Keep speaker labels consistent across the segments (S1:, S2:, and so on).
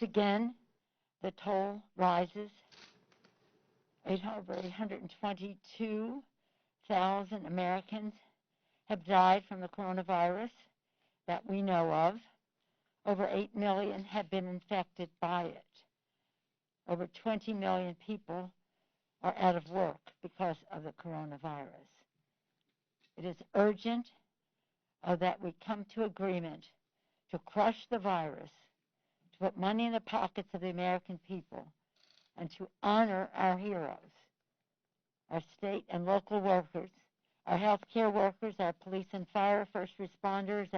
S1: again, the toll rises. Over 822,000 Americans have died from the coronavirus that we know of. Over 8 million have been infected by it. Over 20 million people are out of work because of the coronavirus. It is urgent that we come to agreement to crush the virus, to put money in the pockets of the American people, and to honor our heroes, our state and local workers, our healthcare workers, our police and fire, first responders,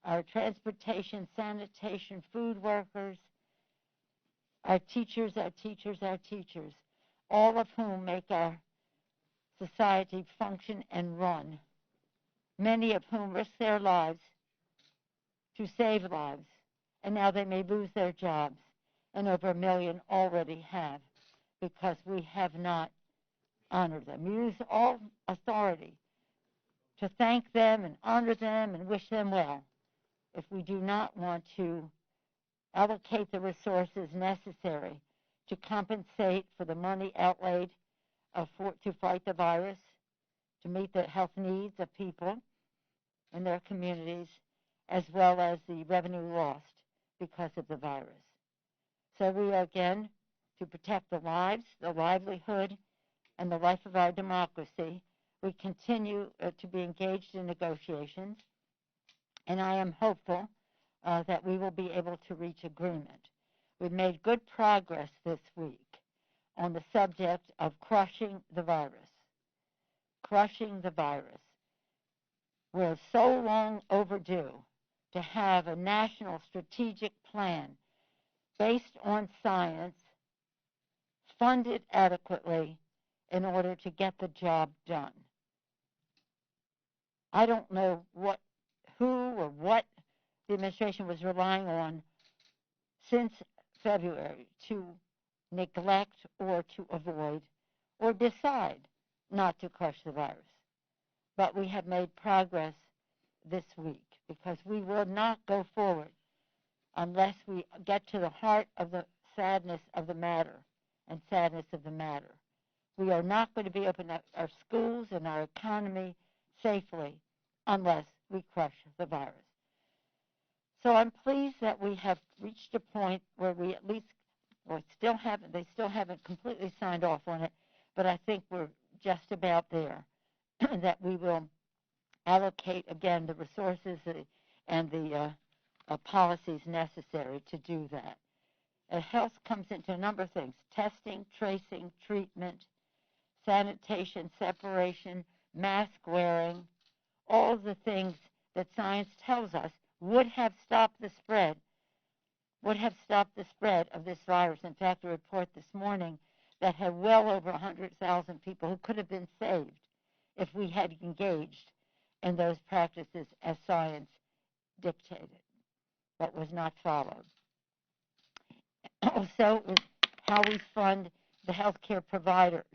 S1: our transportation, sanitation, food workers, our teachers, all of whom make our society function and run, many of whom risk their lives to save lives, and now they may lose their jobs, and over 1 million already have, because we have not honored them. We use all authority to thank them and honor them and wish them well. If we do not want to allocate the resources necessary to compensate for the money outlaid to fight the virus, to meet the health needs of people in their communities, as well as the revenue lost because of the virus. So we are, again, to protect the lives, the livelihood, and the life of our democracy, we continue to be engaged in negotiations, and I am hopeful that we will be able to reach agreement. We've made good progress this week on the subject of crushing the virus. Crushing the virus. We're so long overdue to have a national strategic plan based on science, funded adequately in order to get the job done. I don't know who or what the administration was relying on since February to neglect or to avoid or decide not to crush the virus. But we have made progress this week because we will not go forward unless we get to the heart of the sadness of the matter and sadness of the matter. We are not going to be opening up our schools and our economy safely unless we crush the virus. So I'm pleased that we have reached a point where we at least, they still haven't completely signed off on it, but I think we're just about there, that we will allocate, again, the resources and the policies necessary to do that. Health comes into a number of things: testing, tracing, treatment, sanitation, separation, mask wearing, all of the things that science tells us would have stopped the spread of this virus. In fact, a report this morning that had well over 100,000 people who could have been saved if we had engaged in those practices as science dictated, but was not followed. Also, is how we fund the healthcare providers,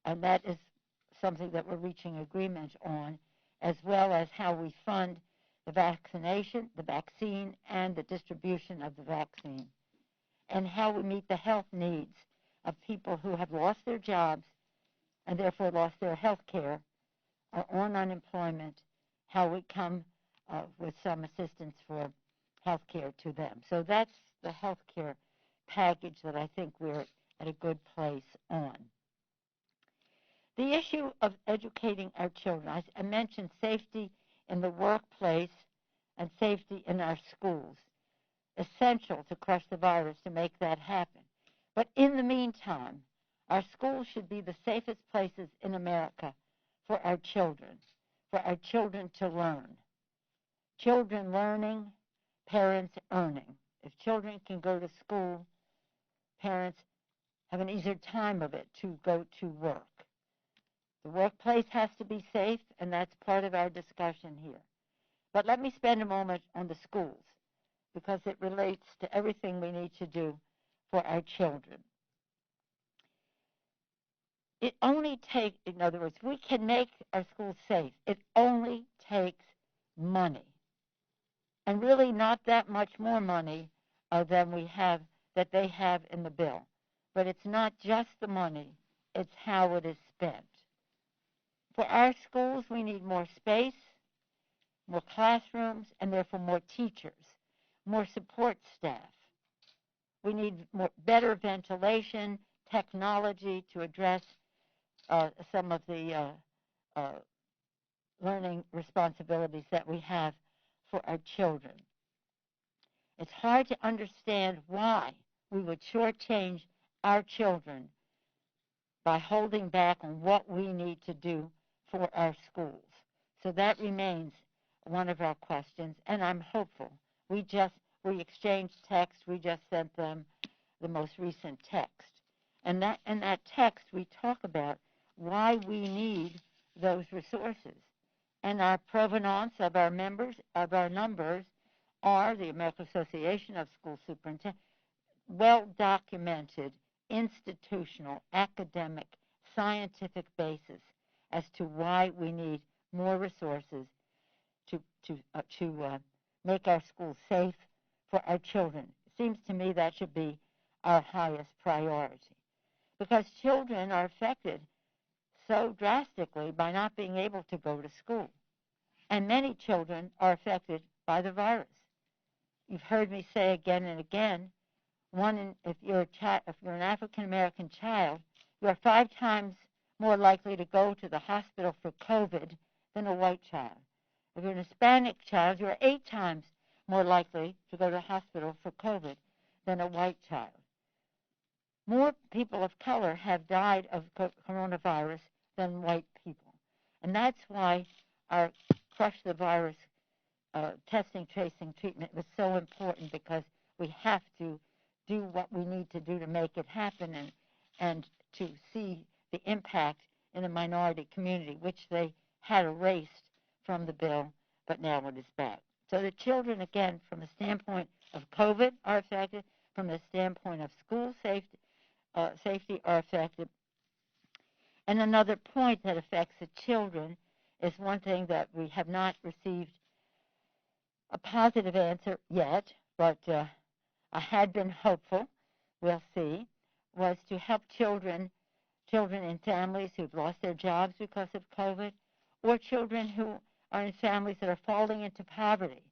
S1: and that is something that we're reaching agreement on, as well as how we fund the vaccination, the vaccine, and the distribution of the vaccine, and how we meet the health needs of people who have lost their jobs and therefore lost their health care, are on unemployment, how we come with some assistance for health care to them. So that's the health care package that I think we're at a good place on. The issue of educating our children. I mentioned safety in the workplace and safety in our schools. Essential to crush the virus to make that happen. But in the meantime, our schools should be the safest places in America for our children to learn. Children learning, parents earning. If children can go to school, parents have an easier time of it to go to work. The workplace has to be safe, and that's part of our discussion here. But let me spend a moment on the schools, because it relates to everything we need to do for our children. It only takes, in other words, we can make our schools safe. It only takes money, and really not that much more money than that they have in the bill. But it's not just the money, it's how it is spent. For our schools, we need more space, more classrooms, and therefore more teachers, more support staff. We need better ventilation, technology to address some of the learning responsibilities that we have for our children. It's hard to understand why we would shortchange our children by holding back on what we need to do for our schools. So that remains one of our questions, and I'm hopeful. We exchanged text. We just sent them the most recent text. And in that text, we talk about why we need those resources. And our provenance of our numbers, are the American Association of School Superintendents, well-documented, institutional, academic, scientific basis as to why we need more resources to make our schools safe for our children. It seems to me that should be our highest priority, because children are affected so drastically by not being able to go to school. And many children are affected by the virus. You've heard me say again and again, if you're an African American child, you are 5 times more likely to go to the hospital for COVID than a white child. If you're an Hispanic child, you are 8 times more likely to go to the hospital for COVID than a white child. More people of color have died of coronavirus than white people. And that's why our Crush the Virus testing, tracing, treatment was so important, because we have to do what we need to do to make it happen and to see the impact in the minority community, which they had erased from the bill, but now it is back. So the children, again, from the standpoint of COVID, are affected. From the standpoint of school safety are affected. And another point that affects the children is one thing that we have not received a positive answer yet, but I had been hopeful, we'll see, was to help children in families who've lost their jobs because of COVID, or children who are in families that are falling into poverty.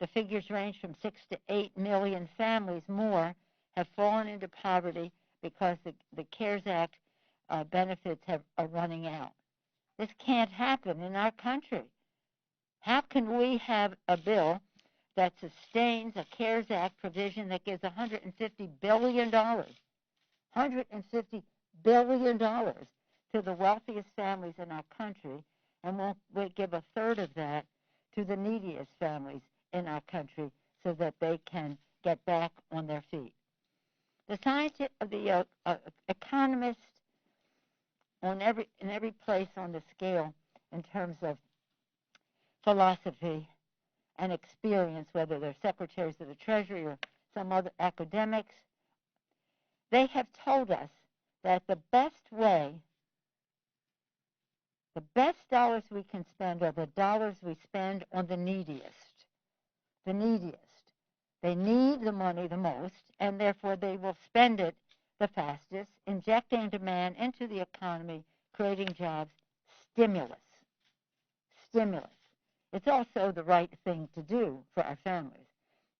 S1: The figures range from 6 to 8 million families more have fallen into poverty because the CARES Act benefits are running out. This can't happen in our country. How can we have a bill that sustains a CARES Act provision that gives $150 billion, $150 billion to the wealthiest families in our country, and won't give a third of that to the neediest families in our country so that they can get back on their feet? The economists in every place on the scale in terms of philosophy and experience, whether they're secretaries of the Treasury or some other academics, they have told us that the best dollars we can spend are the dollars we spend on the neediest. The neediest. They need the money the most, and therefore they will spend it the fastest, injecting demand into the economy, creating jobs. Stimulus. It's also the right thing to do for our families,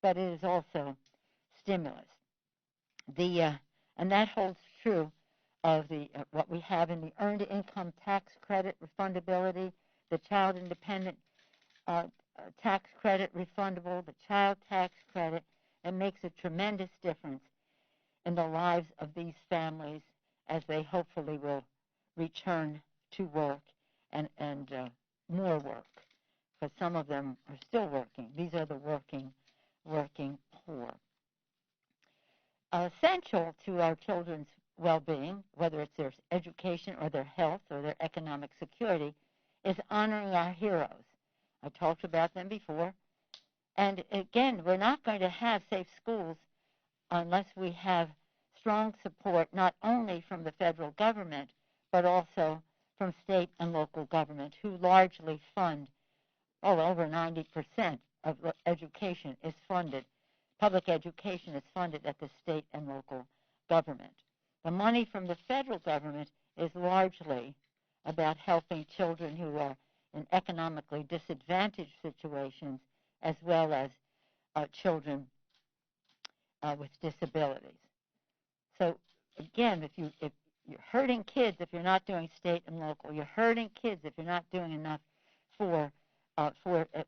S1: but it is also stimulus. And that holds true of what we have in the Earned Income Tax Credit refundability, the Child Independent Tax Credit refundable, the Child Tax Credit. It makes a tremendous difference in the lives of these families as they hopefully will return to work and more work, because some of them are still working. These are the working poor. Essential to our children's well-being, whether it's their education or their health or their economic security, is honoring our heroes. I talked about them before. And again, we're not going to have safe schools unless we have strong support not only from the federal government, but also from state and local government, who largely fund, over 90% of education is funded public education is funded at the state and local government. The money from the federal government is largely about helping children who are in economically disadvantaged situations, as well as children with disabilities. So again, if you're hurting kids if you're not doing state and local, you're hurting kids if you're not doing enough for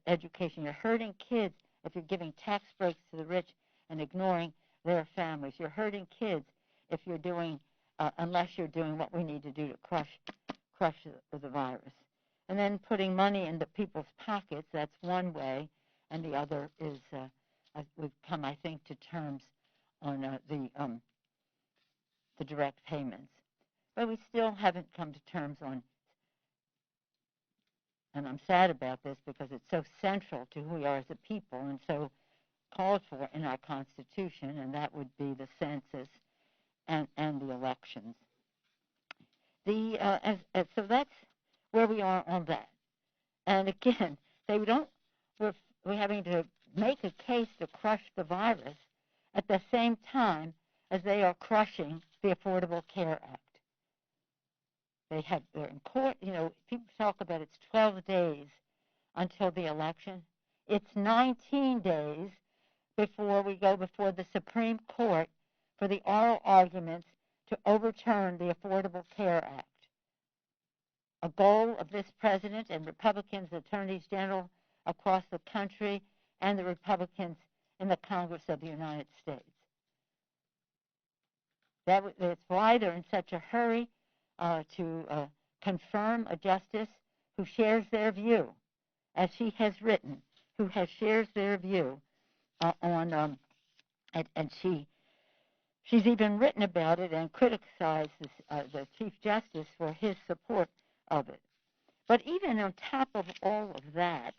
S1: education. You're hurting kids if you're giving tax breaks to the rich and ignoring their families. You're hurting kids if you're doing unless you're doing what we need to do to crush the virus. And then putting money into people's pockets, that's one way, and the other is we've come, I think, to terms on the direct payments. But we still haven't come to terms on, and I'm sad about this because it's so central to who we are as a people and so called for in our Constitution, and that would be the census and the elections. So that's where we are on that. And again, we're having to make a case to crush the virus at the same time as they are crushing the Affordable Care Act. They're in court. People talk about it's 12 days until the election. It's 19 days before we go before the Supreme Court for the oral arguments to overturn the Affordable Care Act. A goal of this president and Republicans, attorneys general across the country, and the Republicans in the Congress of the United States. That's why they're in such a hurry to confirm a justice who shares their view, as she has written, who shares their view and she's even written about it and criticized the Chief Justice for his support of it. But even on top of all of that,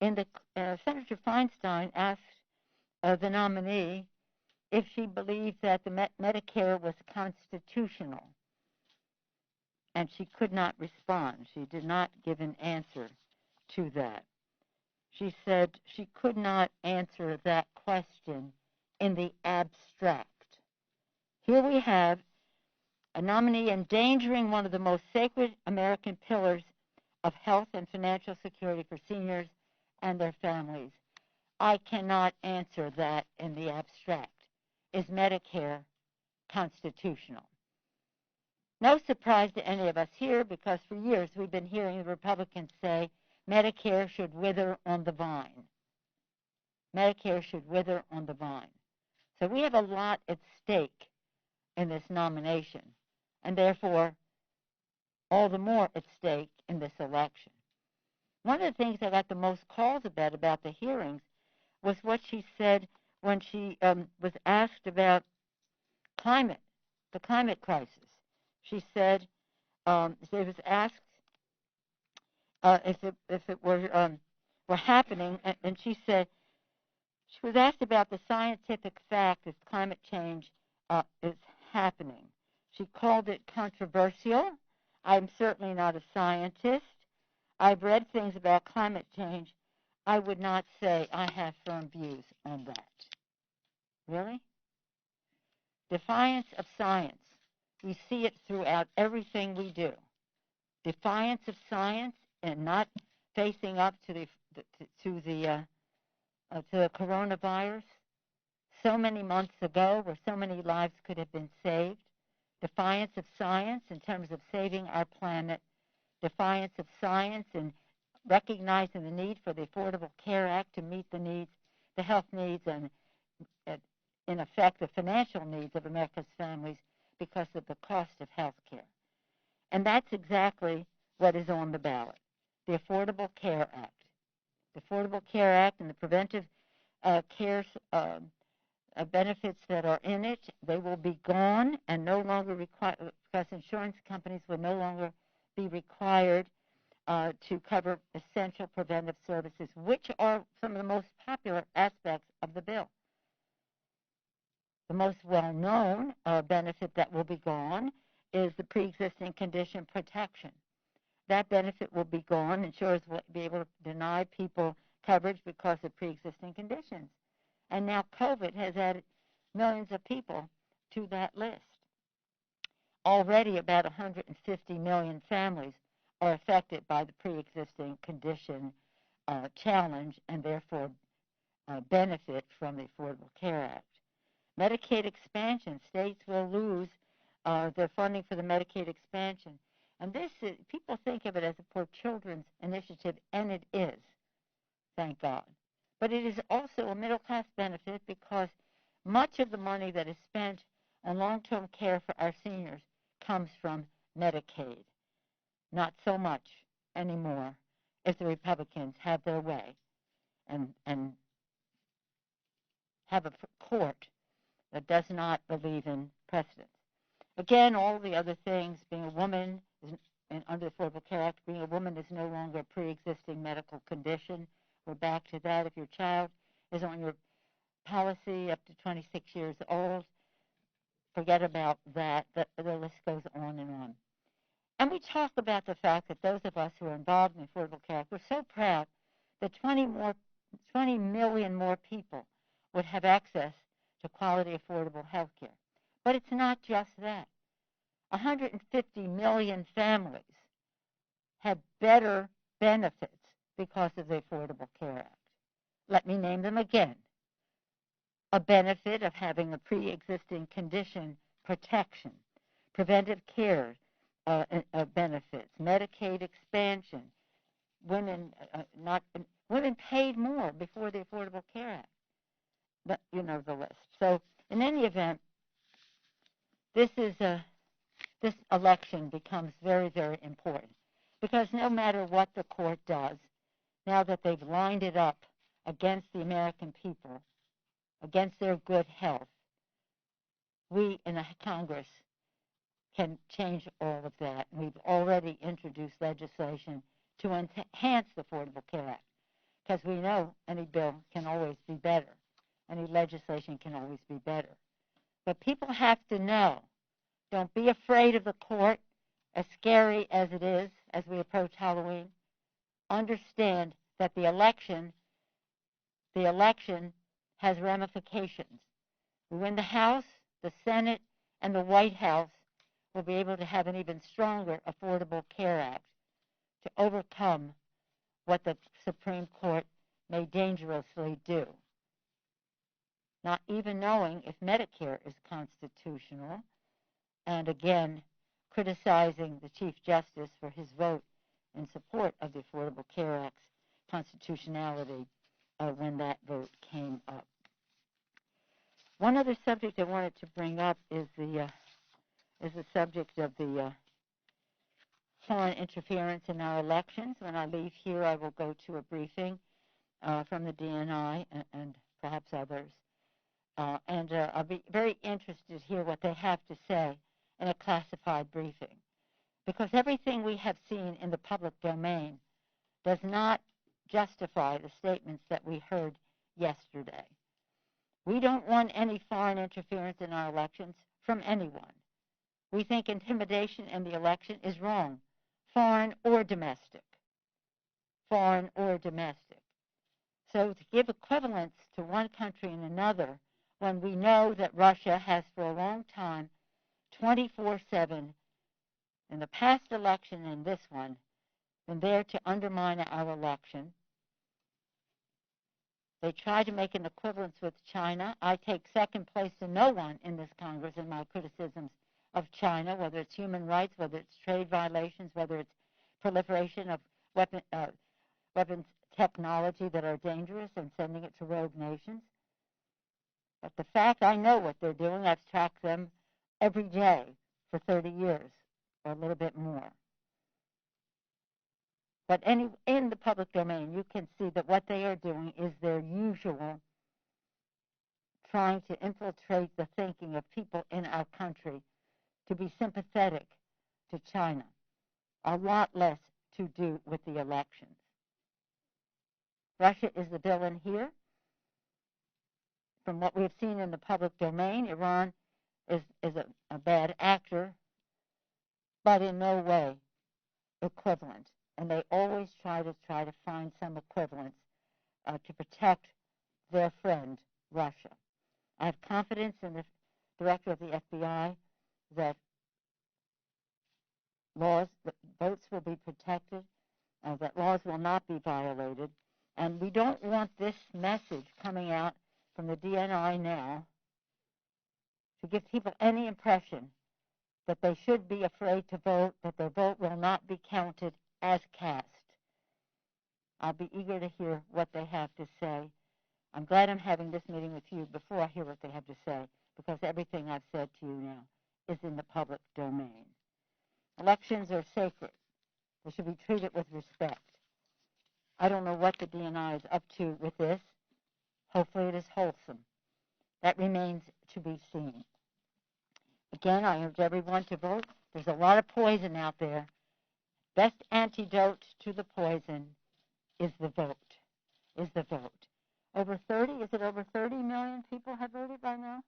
S1: Senator Feinstein asked the nominee if she believed that the Medicare was constitutional, and she could not respond. She did not give an answer to that. She said she could not answer that question in the abstract. Here we have a nominee endangering one of the most sacred American pillars of health and financial security for seniors and their families. I cannot answer that in the abstract. Is Medicare constitutional? No surprise to any of us here, because for years we've been hearing the Republicans say Medicare should wither on the vine. Medicare should wither on the vine. So we have a lot at stake in this nomination, and therefore all the more at stake in this election. One of the things I got the most calls about the hearings was what she said when she was asked about the climate crisis. She said it was asked if it were happening, and she said she was asked about the scientific fact that climate change is happening. She called it controversial. I'm certainly not a scientist. I've read things about climate change. I would not say I have firm views on that. Really? Defiance of science. We see it throughout everything we do. Defiance of science and not facing up to the coronavirus. So many months ago, where so many lives could have been saved. Defiance of science in terms of saving our planet. Defiance of science and recognizing the need for the Affordable Care Act to meet the needs, the health needs, and in effect the financial needs of America's families because of the cost of health care. And that's exactly what is on the ballot, the Affordable Care Act. The Affordable Care Act and the preventive care benefits that are in it, they will be gone and no longer required, because insurance companies will no longer be required to cover essential preventive services, which are some of the most popular aspects of the bill. The most well-known benefit that will be gone is the pre-existing condition protection. That benefit will be gone. Insurers will be able to deny people coverage because of pre-existing conditions. And now COVID has added millions of people to that list. Already about 150 million families are affected by the pre-existing condition challenge and therefore benefit from the Affordable Care Act. Medicaid expansion, states will lose their funding for the Medicaid expansion. And this is, people think of it as a poor children's initiative, and it is, thank God. But it is also a middle-class benefit because much of the money that is spent on long-term care for our seniors comes from Medicaid. Not so much anymore if the Republicans have their way and have a court that does not believe in precedents. Again, all the other things, being a woman, and under the Affordable Care Act, being a woman is no longer a pre-existing medical condition. We're back to that. If your child is on your policy up to 26 years old, forget about that. The list goes on and on. And we talk about the fact that those of us who are involved in the Affordable Care Act, we're so proud that 20 million more people would have access to quality, affordable health care. But it's not just that. 150 million families have better benefits because of the Affordable Care Act. Let me name them again. A benefit of having a pre-existing condition protection, preventive care benefits, Medicaid expansion, women paid more before the Affordable Care Act. But you know the list. So in any event, this election becomes very, very important because no matter what the court does, now that they've lined it up against the American people, against their good health, we in the Congress can change all of that. We've already introduced legislation to enhance the Affordable Care Act because we know any bill can always be better. Any legislation can always be better. But people have to know, don't be afraid of the court, as scary as it is as we approach Halloween. Understand that the election has ramifications. We win the House, the Senate, and the White House will be able to have an even stronger Affordable Care Act to overcome what the Supreme Court may dangerously do. Not even knowing if Medicare is constitutional, and again, criticizing the Chief Justice for his vote in support of the Affordable Care Act's constitutionality when that vote came up. One other subject I wanted to bring up is the subject of the foreign interference in our elections. When I leave here, I will go to a briefing from the DNI and perhaps others. And I'll be very interested to hear what they have to say in a classified briefing. Because everything we have seen in the public domain does not justify the statements that we heard yesterday. We don't want any foreign interference in our elections from anyone. We think intimidation in the election is wrong, foreign or domestic. Foreign or domestic. So to give equivalence to one country and another when we know that Russia has for a long time, 24/7, in the past election and this one, been there to undermine our election. They try to make an equivalence with China. I take second place to no one in this Congress in my criticisms of China, whether it's human rights, whether it's trade violations, whether it's proliferation of weapons technology that are dangerous and sending it to rogue nations. But the fact I know what they're doing, I've tracked them every day for 30 years or a little bit more. But in the public domain, you can see that what they are doing is their usual trying to infiltrate the thinking of people in our country to be sympathetic to China. A lot less to do with the elections. Russia is the villain here. From what we've seen in the public domain, Iran is a bad actor, but in no way equivalent. And they always try to find some equivalence to protect their friend, Russia. I have confidence in the director of the FBI that votes will be protected, that laws will not be violated, and we don't want this message coming out from the DNI now to give people any impression that they should be afraid to vote, that their vote will not be counted as cast. I'll be eager to hear what they have to say. I'm glad I'm having this meeting with you before I hear what they have to say, because everything I've said to you now is in the public domain. Elections are sacred. They should be treated with respect. I don't know what the DNI is up to with this. Hopefully it is wholesome. That remains to be seen. Again, I urge everyone to vote. There's a lot of poison out there. Best antidote to the poison is the vote, is the vote. Over 30, is it over 30 million people have voted by now?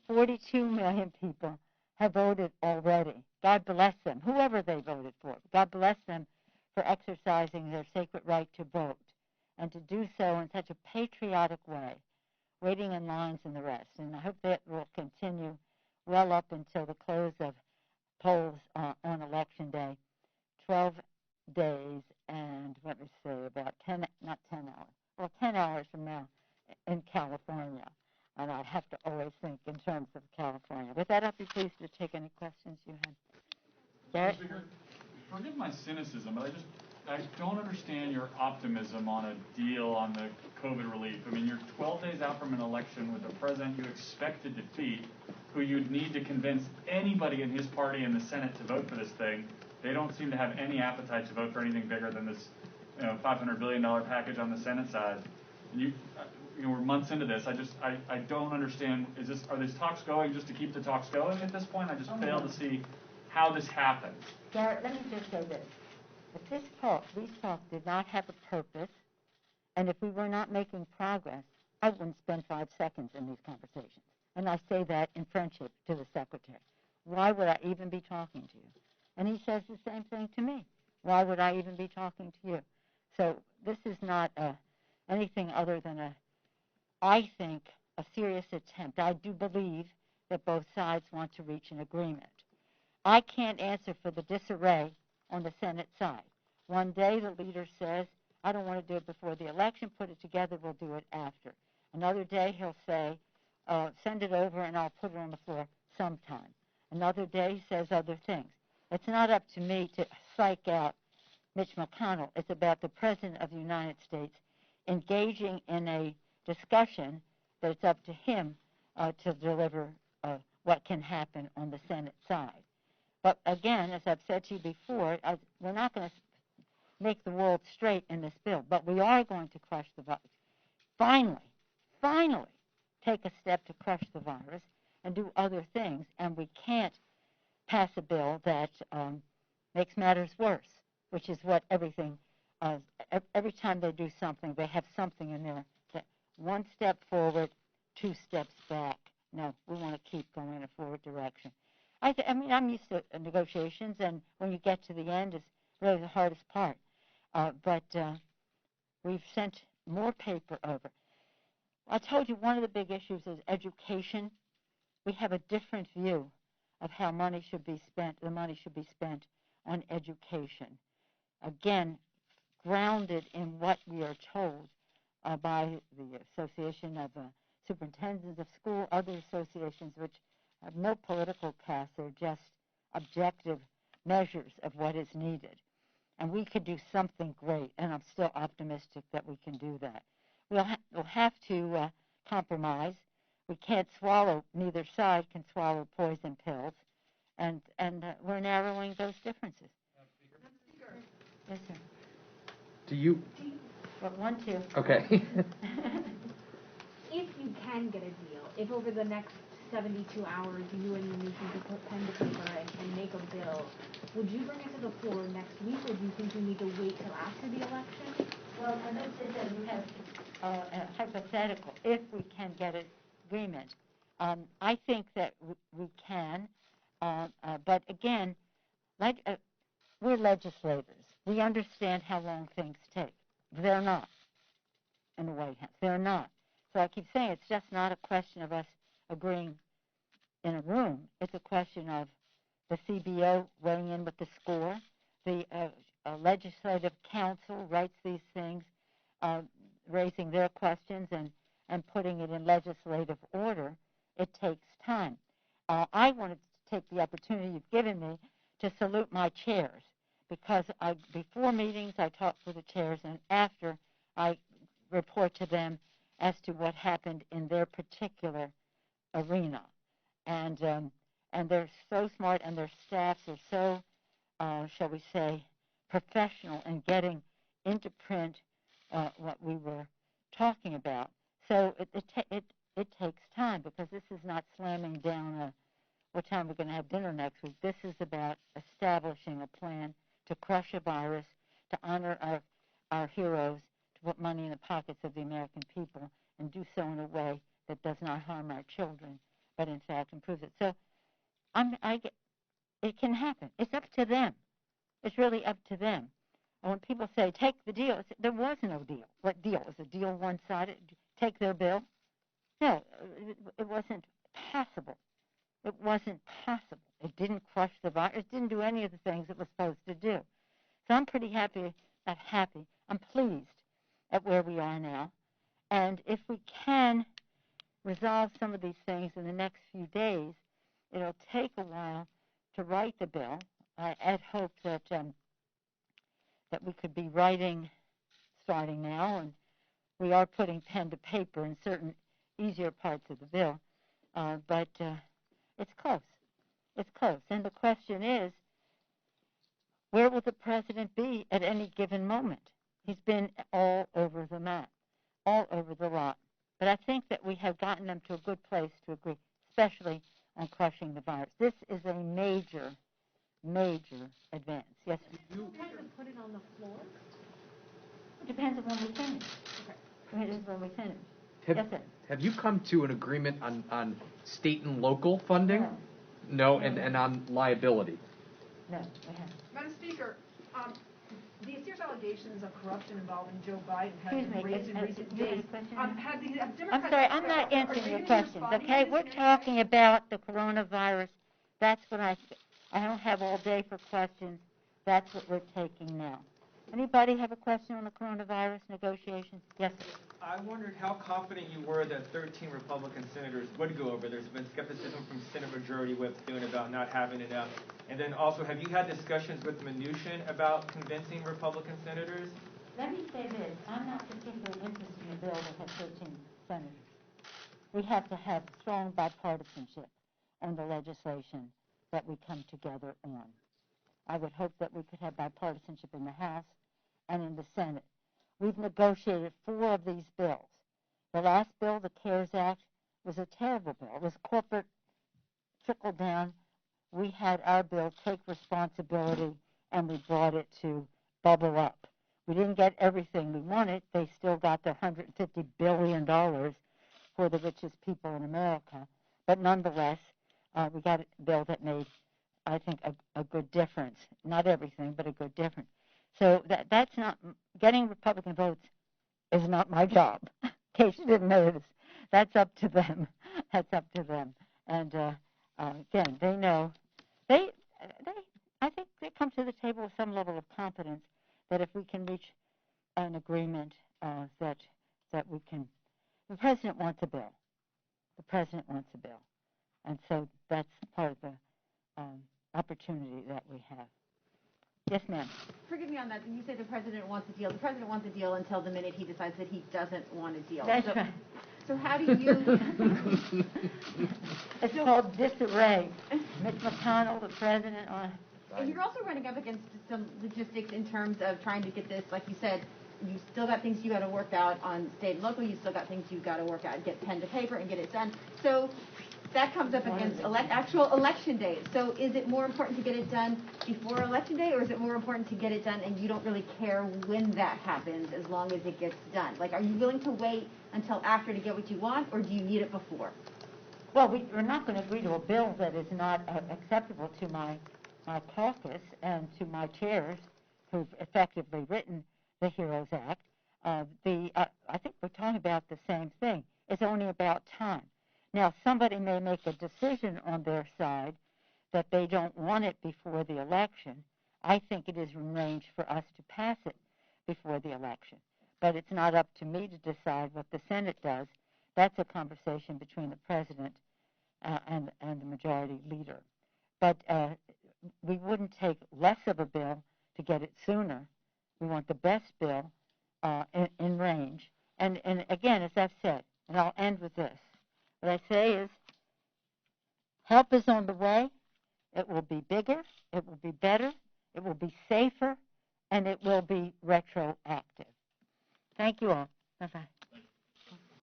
S1: 42 million people have voted already. God bless them, whoever they voted for. God bless them for exercising their sacred right to vote and to do so in such a patriotic way, waiting in lines and the rest. And I hope that will continue well up until the close of polls on Election Day. 12 days and, let me say, about 10 hours from now in California. And I have to always think in terms of California. With that, I'd be pleased to take any questions you had. Garrett?
S2: Forgive my cynicism, but I don't understand your optimism on a deal on the COVID relief. I mean, you're 12 days out from an election with a president you expect to defeat, who you'd need to convince anybody in his party in the Senate to vote for this thing. They don't seem to have any appetite to vote for anything bigger than this, $500 billion package on the Senate side. And we're months into this. I don't understand. Are these talks going just to keep the talks going at this point? I just fail to see how this happens.
S1: Garrett, let me just say this. If these talks did not have a purpose, and if we were not making progress, I wouldn't spend 5 seconds in these conversations. And I say that in friendship to the secretary. Why would I even be talking to you? And he says the same thing to me. Why would I even be talking to you? So this is not anything other than I think, a serious attempt. I do believe that both sides want to reach an agreement. I can't answer for the disarray on the Senate side. One day the leader says, I don't want to do it before the election, put it together, we'll do it after. Another day he'll say, send it over and I'll put it on the floor sometime. Another day he says other things. It's not up to me to psych out Mitch McConnell. It's about the President of the United States engaging in a discussion that it's up to him to deliver what can happen on the Senate side. But again, as I've said to you before, we're not going to make the world straight in this bill, but we are going to crush the virus. Finally, take a step to crush the virus and do other things, and we can't pass a bill that makes matters worse, which is what every time they do something, they have something in there that 1 step forward, 2 steps back. No, we want to keep going in a forward direction. I mean, I'm used to negotiations, and when you get to the end, it's really the hardest part. But we've sent more paper over. I told you one of the big issues is education. We have a different view of how money should be spent. The money should be spent on education. Again, grounded in what we are told by the Association of Superintendents of School, other associations which have no political cast. They're just objective measures of what is needed. And we could do something great, and I'm still optimistic that we can do that. We'll have to compromise. We can't swallow, neither side can swallow poison pills, and we're narrowing those differences. Yes, sir.
S3: Do you?
S1: But 1, 2.
S3: Okay.
S4: If you can get a deal, if over the next 72 hours you and your nation could put pen to paper and make a bill, would you bring it to the floor next week, or do you think you need to wait till after the election?
S1: Well, I know that you have a hypothetical, if we can get an agreement. I think that we can, but again, we're legislators. We understand how long things take. They're not in the White House. They're not. So I keep saying it's just not a question of us agreeing in a room. It's a question of the CBO weighing in with the score. The legislative council writes these things, raising their questions and putting it in legislative order. It takes time. I wanted to take the opportunity you've given me to salute my chairs, because before meetings I talk with the chairs, and after I report to them as to what happened in their particular arena. And they're so smart, and their staffs are so, shall we say, professional in getting into print what we were talking about. So it takes time, because this is not slamming down what time we're going to have dinner next week. This is about establishing a plan to crush a virus, to honor our heroes, to put money in the pockets of the American people, and do so in a way that does not harm our children, but in fact improves it. So it can happen. It's up to them. It's really up to them. And when people say, take the deal, there was no deal. What deal? Is the deal one-sided? Take their bill? No, it wasn't possible. It wasn't possible. It didn't crush the virus. It didn't do any of the things it was supposed to do. So I'm pretty happy, not happy, I'm pleased at where we are now. And if we can resolve some of these things in the next few days, it'll take a while to write the bill. I had hoped that we could be writing starting now, and we are putting pen to paper in certain easier parts of the bill, but it's close. It's close. And the question is, where will the president be at any given moment? He's been all over the map, all over the lot. But I think that we have gotten them to a good place to agree, especially on crushing the virus. This is a major, major advance. Yes, sir?
S4: You kind of put it on the floor?
S1: It depends on when we finish.
S4: Okay.
S1: It is when we finish.
S3: Have,
S1: yes, sir.
S3: Have you come to an agreement on state and local funding?
S1: No.
S3: And on liability?
S1: No, we haven't.
S5: Madam Speaker, the serious allegations of corruption involving Joe Biden have
S1: Excuse
S5: been
S1: me,
S5: raised in recent days. Have Democrats...
S1: I'm sorry, I'm not answering your questions, okay? We're talking about the coronavirus. That's what I don't have all day for questions. That's what we're taking now. Anybody have a question on the coronavirus negotiations? Yes, sir.
S6: I wondered how confident you were that 13 Republican senators would go over. There's been skepticism from Senate Majority Whip doing about not having enough. And then also, have you had discussions with Mnuchin about convincing Republican senators?
S1: Let me say this. I'm not particularly interested in a bill that has 13 senators. We have to have strong bipartisanship on the legislation that we come together on. I would hope that we could have bipartisanship in the House and in the Senate. We've negotiated 4 of these bills. The last bill, the CARES Act, was a terrible bill. It was corporate trickle down. We had our bill take responsibility, and we brought it to bubble up. We didn't get everything we wanted. They still got the $150 billion for the richest people in America. But nonetheless, we got a bill that made, I think, a good difference. Not everything, but a good difference. So that's not, getting Republican votes is not my job. In case you didn't notice, that's up to them. That's up to them. And again, they know, I think they come to the table with some level of confidence that if we can reach an agreement, that we can. The president wants a bill. The president wants a bill, and so that's part of the opportunity that we have. Yes, ma'am.
S7: Forgive me on that. You say the president wants a deal. The president wants a deal until the minute he decides that he doesn't want a deal.
S1: That's right.
S7: So how do you...
S1: It's called disarray. Mitch McConnell, the president.
S7: And you're also running up against some logistics in terms of trying to get this, like you said, you still got things you got to work out on state and local. You still got things you got to work out, get pen to paper and get it done. So that comes up against actual election days. So is it more important to get it done before election day, or is it more important to get it done and you don't really care when that happens as long as it gets done? Like, are you willing to wait until after to get what you want, or do you need it before?
S1: Well, we're not going to agree to a bill that is not acceptable to my caucus and to my chairs who've effectively written the HEROES Act. I think we're talking about the same thing. It's only about time. Now, somebody may make a decision on their side that they don't want it before the election. I think it is in range for us to pass it before the election. But it's not up to me to decide what the Senate does. That's a conversation between the president and the majority leader. But we wouldn't take less of a bill to get it sooner. We want the best bill in range. And again, as I've said, and I'll end with this, what I say is help is on the way. It will be bigger. It will be better. It will be safer. And it will be retroactive. Thank you all. Bye-bye.